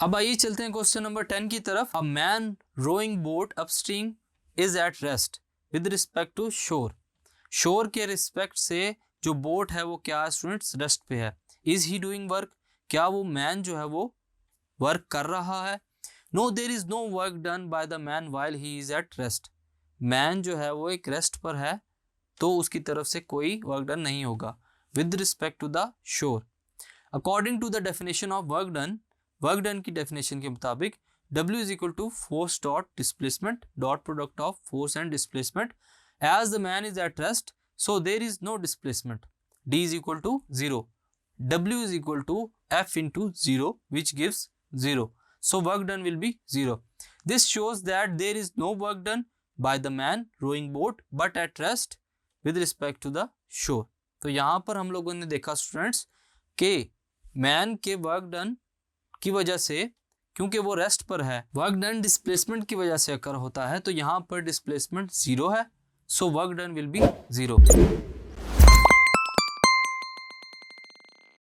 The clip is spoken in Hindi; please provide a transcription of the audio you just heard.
अब आइए चलते हैं क्वेश्चन नंबर 10 की तरफ। A man rowing boat upstream is at rest with respect to shore. Shore के रिस्पेक्ट से जो बोट है वो क्या है स्टूडेंट्स, रेस्ट पे है। इज ही डूइंग वर्क, क्या वो मैन जो है वो वर्क कर रहा है। No there is no work done by the man while he is at rest. Man जो है वो एक रेस्ट पर है तो उसकी तरफ से कोई वर्क डन नहीं होगा। With respect to the shore, according to the definition of work done की डेफिनेशन के मुताबिक W is equal to force dot displacement dot product of force and displacement. As the man is at rest so there is no displacement. D is equal to 0, W is equal to F into 0 which gives 0. So work done will be 0. This shows that there is no work done by the man rowing boat but at rest with respect to the shore. तो यहाँ पर हम लोगों ने देखा स्टूडेंट्स कि मैन के वर्क डन की वजह से, क्योंकि वो रेस्ट पर है, वर्क डन डिस्प्लेसमेंट की वजह से अगर होता है तो यहाँ पर डिस्प्लेसमेंट 0 है, so work done will be 0.